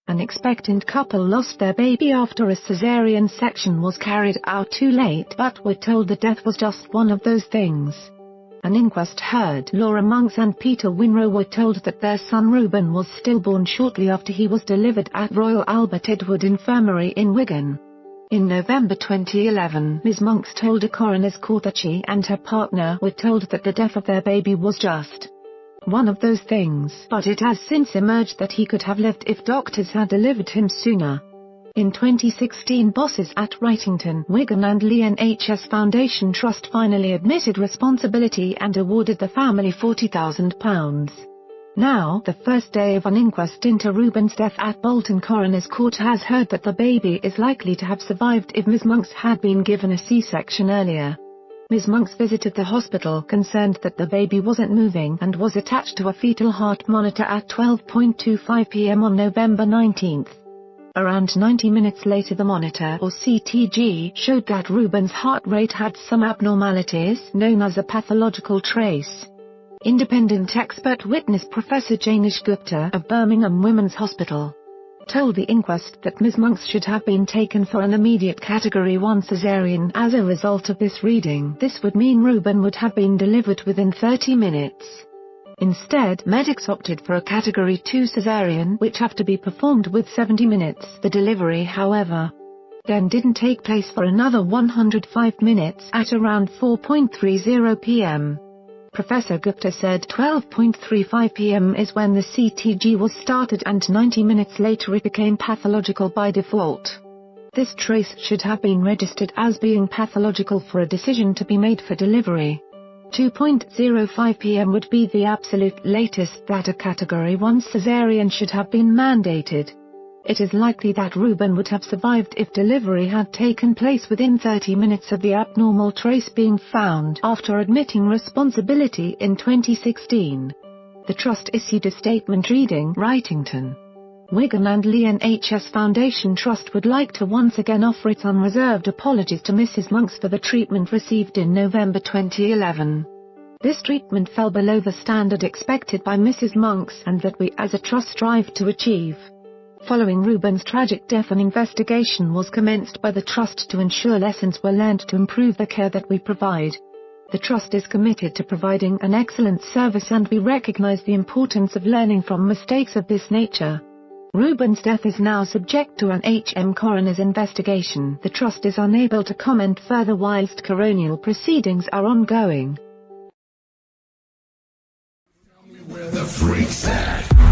An expectant couple lost their baby after a caesarean section was carried out too late but were told the death was just one of those things. An inquest heard Monks and Peter Winrow were told that their son Rueben was stillborn shortly after he was delivered at Royal Albert Edward Infirmary in Wigan. In November 2011, Ms. Monks told a coroner's court that she and her partner were told that the death of their baby was just one of those things, but it has since emerged that he could have lived if doctors had delivered him sooner. In 2016, bosses at Wrightington, Wigan and Leigh NHS Foundation Trust finally admitted responsibility and awarded the family £40,000. Now, the first day of an inquest into Rueben's death at Bolton Coroner's Court has heard that the baby is likely to have survived if Ms. Monks had been given a C-section earlier. Ms. Monks visited the hospital concerned that the baby wasn't moving and was attached to a fetal heart monitor at 12:25 p.m. on November 19. Around 90 minutes later, the monitor, or CTG, showed that Rueben's heart rate had some abnormalities known as a pathological trace. Independent expert witness Professor Janish Gupta of Birmingham Women's Hospital told the inquest that Ms. Monks should have been taken for an immediate Category 1 caesarean. As a result of this reading, this would mean Rueben would have been delivered within 30 minutes. Instead, medics opted for a Category 2 caesarean, which have to be performed with 70 minutes. The delivery, however, then didn't take place for another 105 minutes at around 4:30 p.m. Professor Gupta said 12:35 p.m. is when the CTG was started and 90 minutes later it became pathological by default. This trace should have been registered as being pathological for a decision to be made for delivery. 2:05 p.m. would be the absolute latest that a Category 1 caesarean should have been mandated. It is likely that Rueben would have survived if delivery had taken place within 30 minutes of the abnormal trace being found after admitting responsibility in 2016. The Trust issued a statement reading, Wrightington, Wigan and Leigh NHS Foundation Trust would like to once again offer its unreserved apologies to Mrs. Monks for the treatment received in November 2011. This treatment fell below the standard expected by Mrs. Monks and that we as a trust strive to achieve. Following Rueben's tragic death, an investigation was commenced by the Trust to ensure lessons were learned to improve the care that we provide. The Trust is committed to providing an excellent service and we recognize the importance of learning from mistakes of this nature. Rueben's death is now subject to an HM coroner's investigation. The Trust is unable to comment further whilst coronial proceedings are ongoing. Tell me where the freak's at.